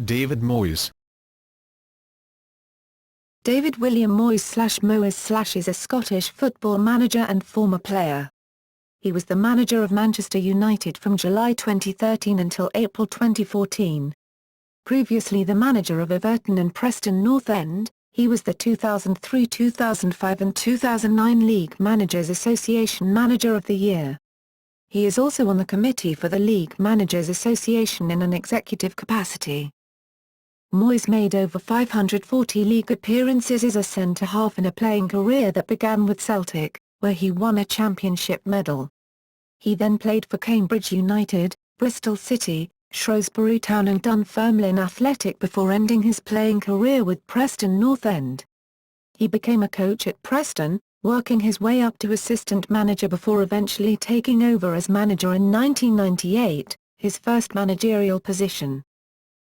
David Moyes. David William Moyes is a Scottish football manager and former player. He was the manager of Manchester United from July 2013 until April 2014. Previously the manager of Everton and Preston North End, he was the 2003, 2005 and 2009 League Managers Association Manager of the Year. He is also on the committee for the League Managers Association in an executive capacity. Moyes made over 540 league appearances as a centre-half in a playing career that began with Celtic, where he won a championship medal. He then played for Cambridge United, Bristol City, Shrewsbury Town and Dunfermline Athletic before ending his playing career with Preston North End. He became a coach at Preston, working his way up to assistant manager before eventually taking over as manager in 1998, his first managerial position.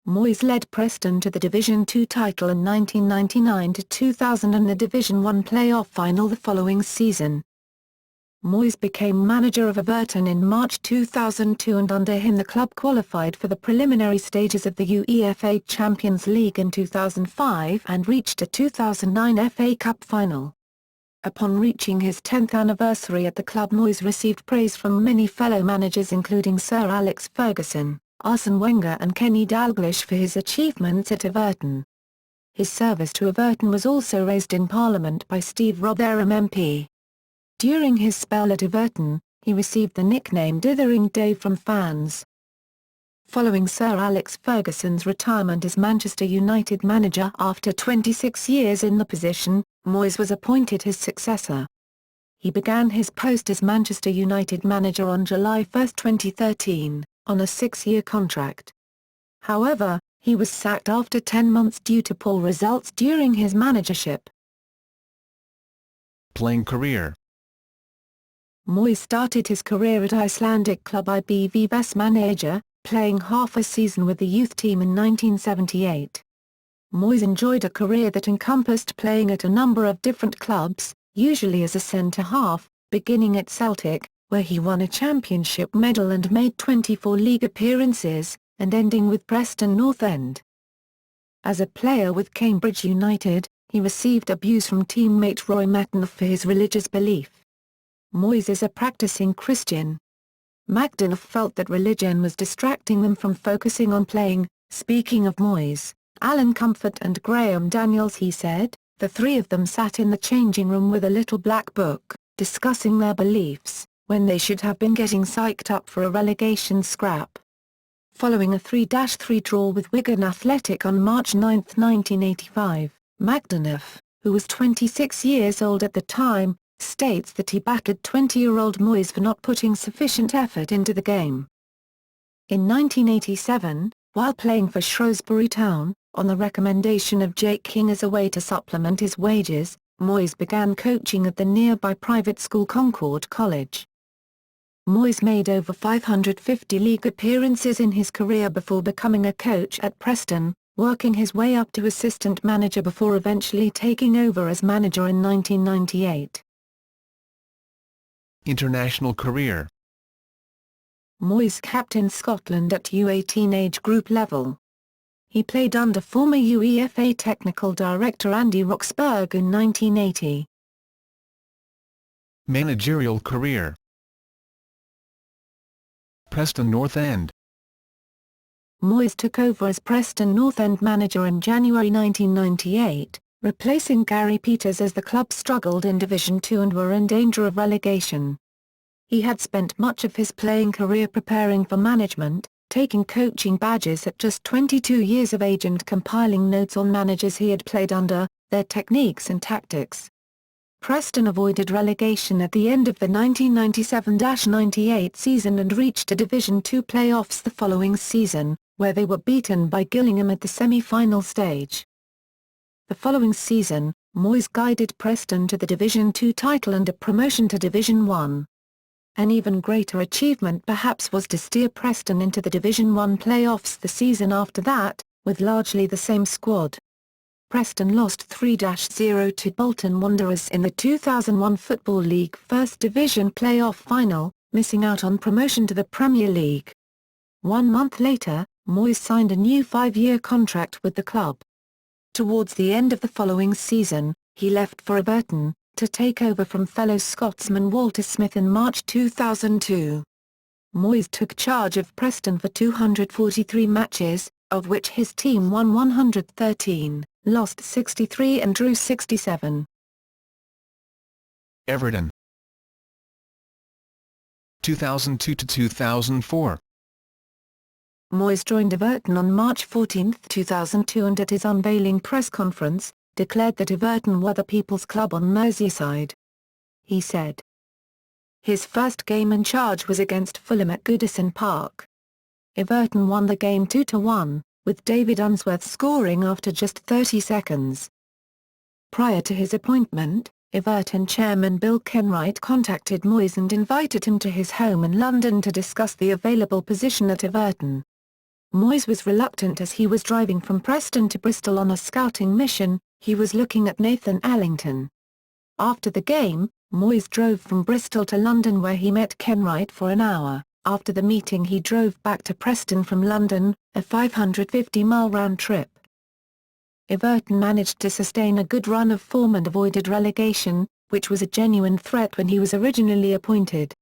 Moyes led Preston to the Division 2 title in 1999-2000 and the Division 1 playoff final the following season. Moyes became manager of Everton in March 2002 and under him the club qualified for the preliminary stages of the UEFA Champions League in 2005 and reached a 2009 FA Cup final. Upon reaching his 10th anniversary at the club, Moyes received praise from many fellow managers including Sir Alex Ferguson, Arsene Wenger and Kenny Dalglish for his achievements at Everton. His service to Everton was also raised in Parliament by Steve Rotherham MP. During his spell at Everton, he received the nickname Dithering Dave from fans. Following Sir Alex Ferguson's retirement as Manchester United manager after 26 years in the position, Moyes was appointed his successor. He began his post as Manchester United manager on July 1, 2013, on a 6-year contract. However, he was sacked after 10 months due to poor results during his managership. Playing career. Moyes started his career at Icelandic club IBV Vestmannaeyjar, playing half a season with the youth team in 1978. Moyes enjoyed a career that encompassed playing at a number of different clubs, usually as a centre-half, beginning at Celtic, where he won a championship medal and made 24 league appearances, and ending with Preston North End. As a player with Cambridge United, he received abuse from teammate Roy McDonough for his religious belief. Moyes is a practicing Christian. McDonough felt that religion was distracting them from focusing on playing. Speaking of Moyes, Alan Comfort and Graham Daniels, he said, the three of them sat in the changing room with a little black book, discussing their beliefs, when they should have been getting psyched up for a relegation scrap. Following a 3-3 draw with Wigan Athletic on March 9, 1985, McDonough, who was 26 years old at the time, states that he battered 20-year-old Moyes for not putting sufficient effort into the game. In 1987, while playing for Shrewsbury Town, on the recommendation of Jake King as a way to supplement his wages, Moyes began coaching at the nearby private school Concord College. Moyes made over 550 league appearances in his career before becoming a coach at Preston, working his way up to assistant manager before eventually taking over as manager in 1998. International career. Moyes captained Scotland at U18 age group level. He played under former UEFA technical director Andy Roxburgh in 1980. Managerial career. Preston North End. Moyes took over as Preston North End manager in January 1998, replacing Gary Peters as the club struggled in Division 2 and were in danger of relegation. He had spent much of his playing career preparing for management, taking coaching badges at just 22 years of age and compiling notes on managers he had played under, their techniques and tactics. Preston avoided relegation at the end of the 1997-98 season and reached a Division 2 playoffs the following season, where they were beaten by Gillingham at the semi-final stage. The following season, Moyes guided Preston to the Division 2 title and a promotion to Division 1. An even greater achievement perhaps was to steer Preston into the Division 1 playoffs the season after that, with largely the same squad. Preston lost 3-0 to Bolton Wanderers in the 2001 Football League First Division playoff final, missing out on promotion to the Premier League. 1 month later, Moyes signed a new 5-year contract with the club. Towards the end of the following season, he left for Everton, to take over from fellow Scotsman Walter Smith in March 2002. Moyes took charge of Preston for 243 matches, of which his team won 113, lost 63 and drew 67. Everton 2002 to 2004. Moyes joined Everton on March 14, 2002 and at his unveiling press conference, declared that Everton were the people's club on Merseyside. He said, his first game in charge was against Fulham at Goodison Park. Everton won the game 2-1, with David Unsworth scoring after just 30 seconds. Prior to his appointment, Everton chairman Bill Kenwright contacted Moyes and invited him to his home in London to discuss the available position at Everton. Moyes was reluctant as he was driving from Preston to Bristol on a scouting mission. He was looking at Nathan Allington. After the game, Moyes drove from Bristol to London where he met Kenwright for an hour. After the meeting he drove back to Preston from London, a 550-mile round trip. Everton managed to sustain a good run of form and avoided relegation, which was a genuine threat when he was originally appointed.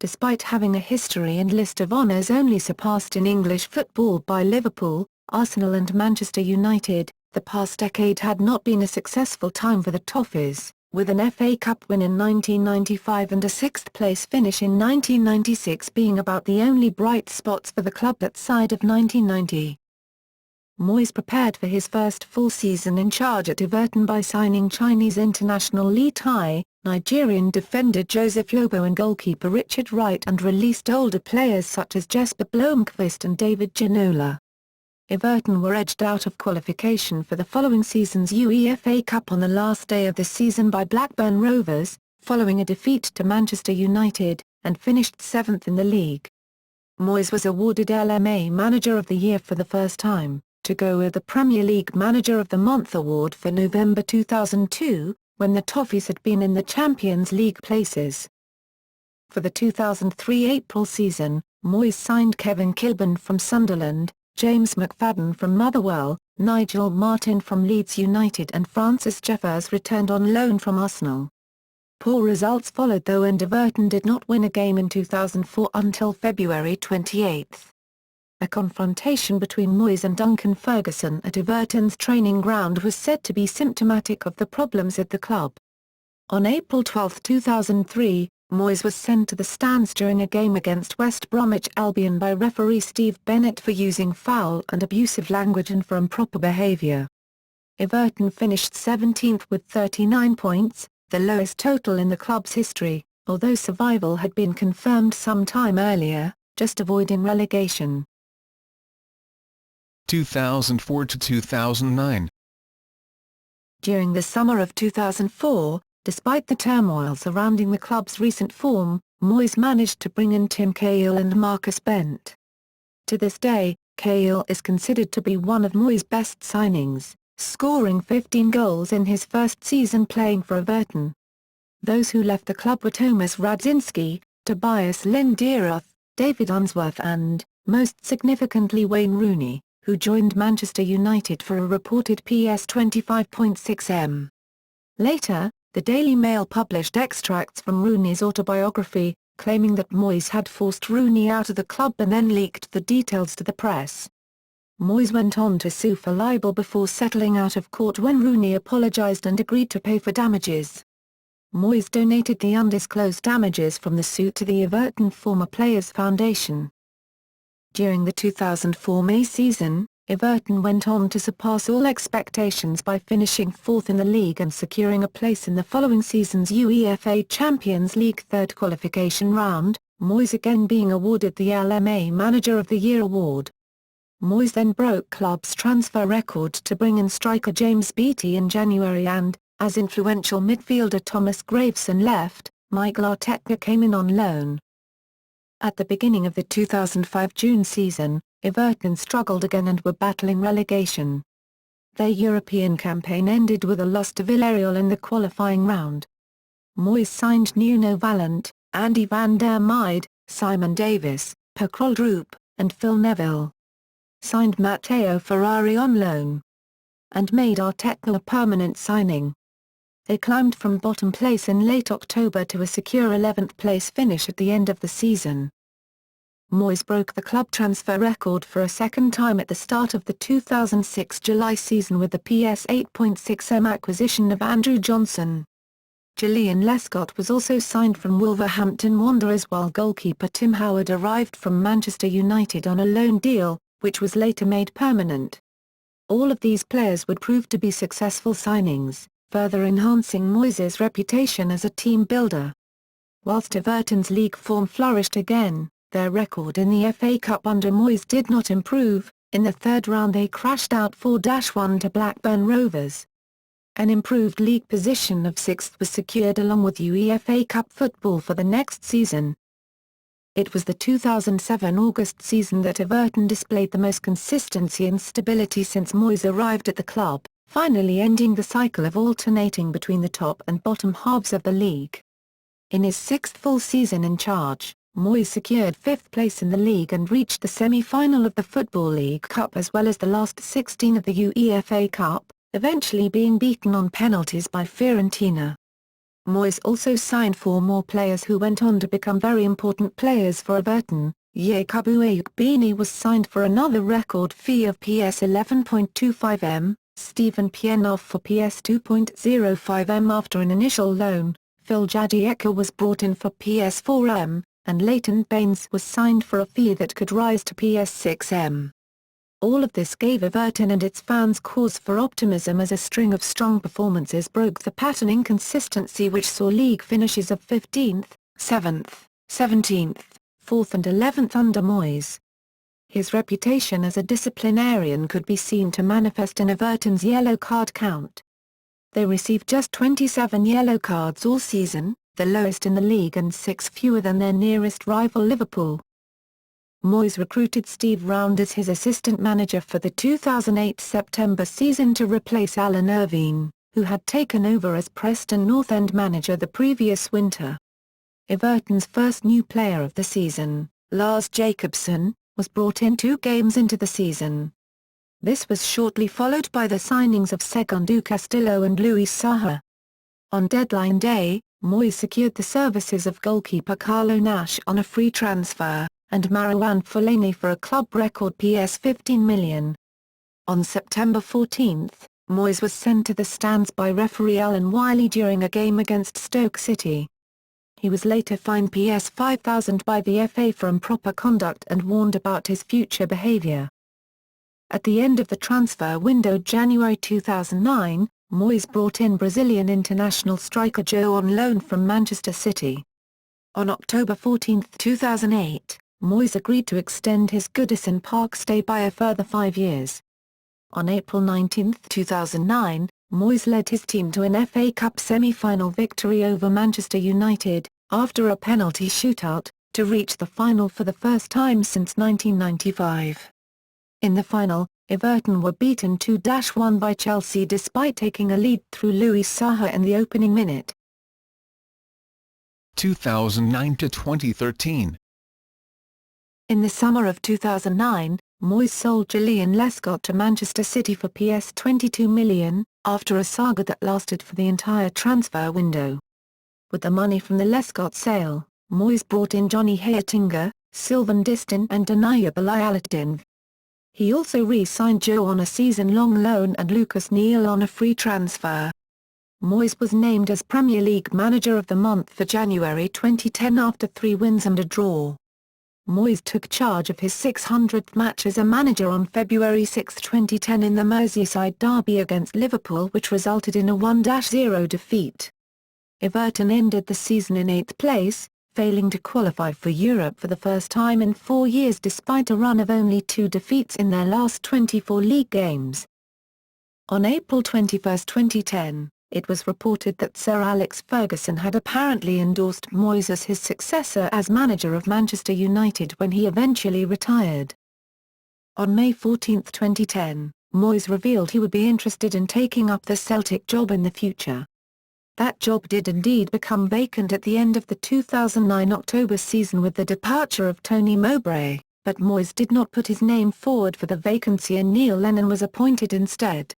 Despite having a history and list of honours only surpassed in English football by Liverpool, Arsenal and Manchester United, the past decade had not been a successful time for the Toffees, with an FA Cup win in 1995 and a sixth-place finish in 1996 being about the only bright spots for the club that side of 1990. Moyes prepared for his first full season in charge at Everton by signing Chinese international Li Tai, Nigerian defender Joseph Yobo and goalkeeper Richard Wright and released older players such as Jesper Blomqvist and David Ginola. Everton were edged out of qualification for the following season's UEFA Cup on the last day of the season by Blackburn Rovers, following a defeat to Manchester United, and finished 7th in the league. Moyes was awarded LMA Manager of the Year for the first time, to go with the Premier League Manager of the Month award for November 2002, when the Toffees had been in the Champions League places. For the 2003 April season, Moyes signed Kevin Kilburn from Sunderland, James McFadden from Motherwell, Nigel Martyn from Leeds United and Francis Jeffers returned on loan from Arsenal. Poor results followed though and Everton did not win a game in 2004 until February 28. A confrontation between Moyes and Duncan Ferguson at Everton's training ground was said to be symptomatic of the problems at the club. On April 12, 2003, Moyes was sent to the stands during a game against West Bromwich Albion by referee Steve Bennett for using foul and abusive language and for improper behaviour. Everton finished 17th with 39 points, the lowest total in the club's history, although survival had been confirmed some time earlier, just avoiding relegation. 2004 to 2009. During the summer of 2004, despite the turmoil surrounding the club's recent form, Moyes managed to bring in Tim Cahill and Marcus Bent. To this day, Cahill is considered to be one of Moyes' best signings, scoring 15 goals in his first season playing for Everton. Those who left the club were Tomas Radzinski, Tobias Linderoth, David Unsworth and, most significantly Wayne Rooney, who joined Manchester United for a reported PS 25.6 M. Later, the Daily Mail published extracts from Rooney's autobiography, claiming that Moyes had forced Rooney out of the club and then leaked the details to the press. Moyes went on to sue for libel before settling out of court when Rooney apologised and agreed to pay for damages. Moyes donated the undisclosed damages from the suit to the Everton Former Players Foundation. During the 2004 May season, Everton went on to surpass all expectations by finishing fourth in the league and securing a place in the following season's UEFA Champions League third qualification round, Moyes again being awarded the LMA Manager of the Year award. Moyes then broke club's transfer record to bring in striker James Beattie in January and, as influential midfielder Thomas Graveson left, Mikel Arteta came in on loan. At the beginning of the 2005 June season, Everton struggled again and were battling relegation. Their European campaign ended with a loss to Villarreal in the qualifying round. Moyes signed Nuno Valente, Andy van der Meijde, Simon Davis, Per Kroldrup, and Phil Neville. signed Matteo Ferrari on loan, and made Arteta a permanent signing. They climbed from bottom place in late October to a secure 11th place finish at the end of the season. Moyes broke the club transfer record for a second time at the start of the 2006 July season with the PS 8.6M acquisition of Andrew Johnson. Julian Lescott was also signed from Wolverhampton Wanderers, while goalkeeper Tim Howard arrived from Manchester United on a loan deal, which was later made permanent. All of these players would prove to be successful signings, further enhancing Moyes' reputation as a team builder. Whilst Everton's league form flourished again, their record in the FA Cup under Moyes did not improve. In the third round they crashed out 4-1 to Blackburn Rovers. An improved league position of 6th was secured along with UEFA Cup football for the next season. It was the 2007 August season that Everton displayed the most consistency and stability since Moyes arrived at the club, finally ending the cycle of alternating between the top and bottom halves of the league. In his sixth full season in charge, Moyes secured 5th place in the league and reached the semi-final of the Football League Cup as well as the last 16 of the UEFA Cup, eventually being beaten on penalties by Fiorentina. Moyes also signed 4 more players who went on to become very important players for Everton. Yakubu Ayukbini was signed for another record fee of PS 11.25M, Stephen Pienaar for PS 2.05M after an initial loan, Phil Jagielka was brought in for PS 4M, and Leighton Baines was signed for a fee that could rise to PS 6M. All of this gave Everton and its fans cause for optimism as a string of strong performances broke the pattern inconsistency which saw league finishes of 15th, 7th, 17th, 4th and 11th under Moyes. His reputation as a disciplinarian could be seen to manifest in Everton's yellow card count. They received just 27 yellow cards all season, the lowest in the league and 6 fewer than their nearest rival Liverpool. Moyes recruited Steve Round as his assistant manager for the 2008 September season to replace Alan Irvine, who had taken over as Preston North End manager the previous winter. Everton's first new player of the season, Lars Jacobsen, was brought in 2 games into the season. This was shortly followed by the signings of Segundo Castillo and Luis Saha. On deadline day, Moyes secured the services of goalkeeper Carlo Nash on a free transfer, and Marouane Fellaini for a club record PS 15 million. On September 14, Moyes was sent to the stands by referee Alan Wiley during a game against Stoke City. He was later fined PS 5,000 by the FA for improper conduct and warned about his future behaviour. At the end of the transfer window January 2009, Moyes brought in Brazilian international striker Joe on loan from Manchester City. On October 14, 2008, Moyes agreed to extend his Goodison Park stay by a further 5 years. On April 19, 2009, Moyes led his team to an FA Cup semi-final victory over Manchester United, after a penalty shootout, to reach the final for the first time since 1995. In the final, Everton were beaten 2-1 by Chelsea despite taking a lead through Luis Saha in the opening minute. 2009 to 2013. In the summer of 2009, Moyes sold Julian Lescott to Manchester City for PS 22 million, after a saga that lasted for the entire transfer window. With the money from the Lescott sale, Moyes brought in Johnny Heitinga, Sylvain Distin and Danaya Balayaladin. He also re-signed Joe on a season-long loan and Lucas Neal on a free transfer. Moyes was named as Premier League Manager of the Month for January 2010 after 3 wins and a draw. Moyes took charge of his 600th match as a manager on February 6, 2010 in the Merseyside derby against Liverpool, which resulted in a 1-0 defeat. Everton ended the season in 8th place, failing to qualify for Europe for the first time in 4 years despite a run of only 2 defeats in their last 24 league games. On April 21, 2010, it was reported that Sir Alex Ferguson had apparently endorsed Moyes as his successor as manager of Manchester United when he eventually retired. On May 14, 2010, Moyes revealed he would be interested in taking up the Celtic job in the future. That job did indeed become vacant at the end of the 2009 October season with the departure of Tony Mowbray, but Moyes did not put his name forward for the vacancy and Neil Lennon was appointed instead.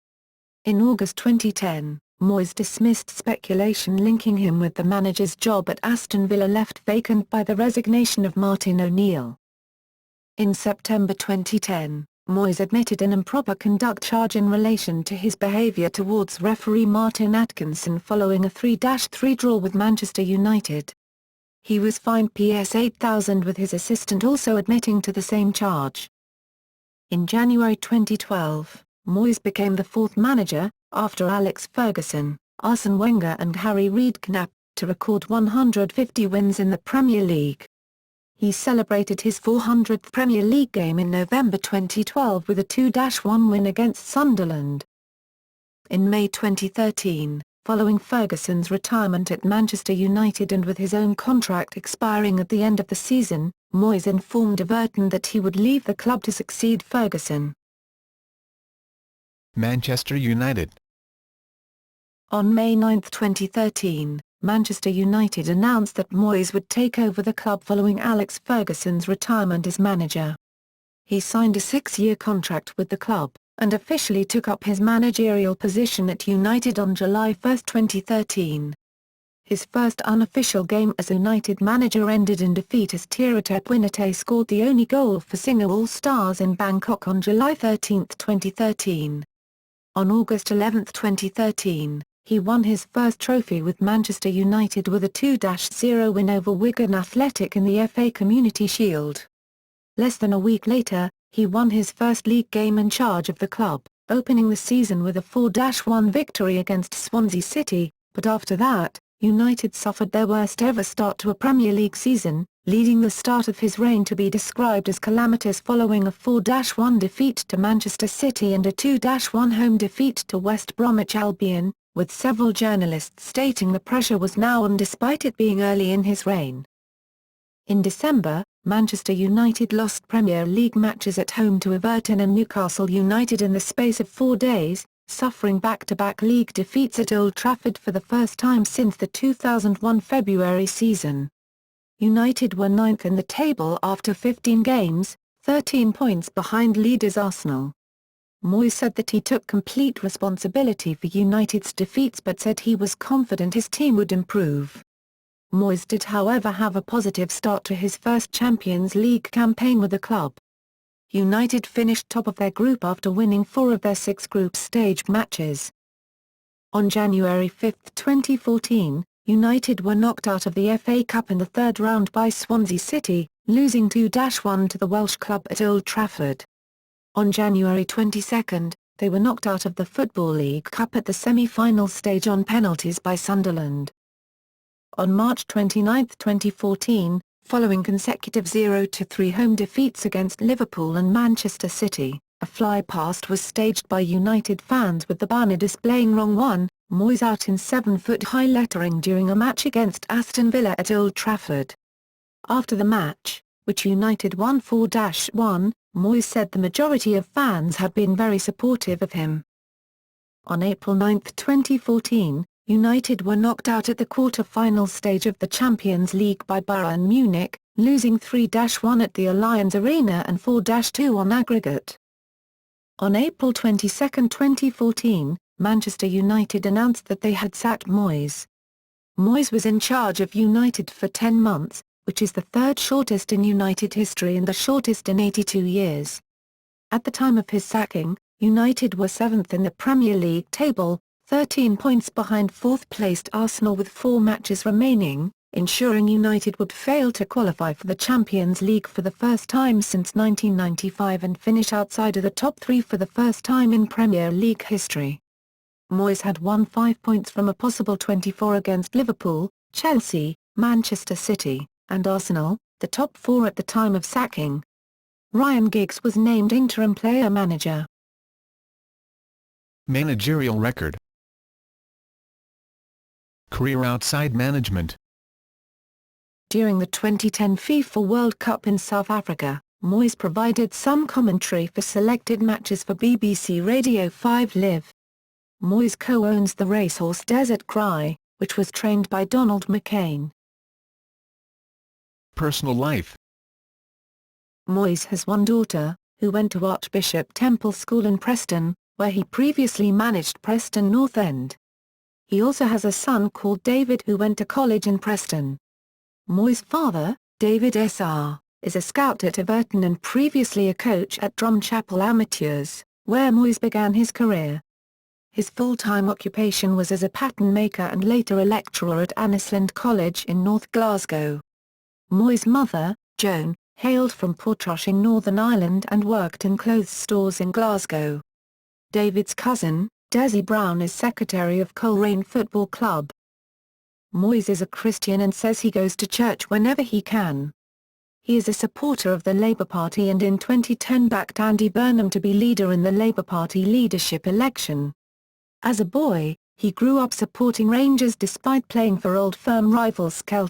In August 2010, Moyes dismissed speculation linking him with the manager's job at Aston Villa left vacant by the resignation of Martin O'Neill. In September 2010, Moyes admitted an improper conduct charge in relation to his behaviour towards referee Martin Atkinson following a 3-3 draw with Manchester United. He was fined PS £8,000 with his assistant also admitting to the same charge. In January 2012, Moyes became the fourth manager, after Alex Ferguson, Arsene Wenger and Harry Redknapp, to record 150 wins in the Premier League. He celebrated his 400th Premier League game in November 2012 with a 2-1 win against Sunderland. In May 2013, following Ferguson's retirement at Manchester United and with his own contract expiring at the end of the season, Moyes informed Everton that he would leave the club to succeed Ferguson. Manchester United. On May 9, 2013, Manchester United announced that Moyes would take over the club following Alex Ferguson's retirement as manager. He signed a 6-year contract with the club, and officially took up his managerial position at United on July 1, 2013. His first unofficial game as United manager ended in defeat as Tirotep Winate scored the only goal for Singapore All-Stars in Bangkok on July 13, 2013. On August 11, 2013, he won his first trophy with Manchester United with a 2-0 win over Wigan Athletic in the FA Community Shield. Less than a week later, he won his first league game in charge of the club, opening the season with a 4-1 victory against Swansea City, but after that, United suffered their worst ever start to a Premier League season, leading the start of his reign to be described as calamitous following a 4-1 defeat to Manchester City and a 2-1 home defeat to West Bromwich Albion, with several journalists stating the pressure was now on despite it being early in his reign. In December, Manchester United lost Premier League matches at home to Everton and Newcastle United in the space of 4 days, suffering back-to-back league defeats at Old Trafford for the first time since the 2001 February season. United were 9th in the table after 15 games, 13 points behind leaders Arsenal. Moyes said that he took complete responsibility for United's defeats but said he was confident his team would improve. Moyes did however have a positive start to his first Champions League campaign with the club. United finished top of their group after winning 4 of their 6 group stage matches. On January 5, 2014, United were knocked out of the FA Cup in the third round by Swansea City, losing 2-1 to the Welsh club at Old Trafford. On January 22, they were knocked out of the Football League Cup at the semi-final stage on penalties by Sunderland. On March 29, 2014, following consecutive 0-3 home defeats against Liverpool and Manchester City, a fly-past was staged by United fans with the banner displaying "Wrong One," Moyes out in 7-foot-high lettering during a match against Aston Villa at Old Trafford. After the match, which United won 4-1, Moyes said the majority of fans had been very supportive of him. On April 9, 2014, United were knocked out at the quarter-final stage of the Champions League by Bayern Munich, losing 3-1 at the Allianz Arena and 4-2 on aggregate. On April 22, 2014, Manchester United announced that they had sacked Moyes. Moyes was in charge of United for 10 months, which is the third shortest in United history and the shortest in 82 years. At the time of his sacking, United were 7th in the Premier League table, 13 points behind 4th-placed Arsenal with 4 matches remaining, ensuring United would fail to qualify for the Champions League for the first time since 1995 and finish outside of the top 3 for the first time in Premier League history. Moyes had won 5 points from a possible 24 against Liverpool, Chelsea, Manchester City, and Arsenal, the top 4 at the time of sacking. Ryan Giggs was named interim player manager. Managerial record. Career outside management. During the 2010 FIFA World Cup in South Africa, Moyes provided some commentary for selected matches for BBC Radio 5 Live. Moyes co-owns the racehorse Desert Cry, which was trained by Donald McCain. Personal life. Moyes has one daughter, who went to Archbishop Temple School in Preston, where he previously managed Preston North End. He also has a son called David who went to college in Preston. Moyes' father, David Sr., is a scout at Everton and previously a coach at Drumchapel Amateurs, where Moyes began his career. His full-time occupation was as a pattern maker and later a lecturer at Annisland College in North Glasgow. Moyes' mother, Joan, hailed from Portrush in Northern Ireland and worked in clothes stores in Glasgow. David's cousin, Desi Brown, is secretary of Coleraine Football Club. Moyes is a Christian and says he goes to church whenever he can. He is a supporter of the Labour Party and in 2010 backed Andy Burnham to be leader in the Labour Party leadership election. As a boy, he grew up supporting Rangers despite playing for Old Firm rivals Celtic.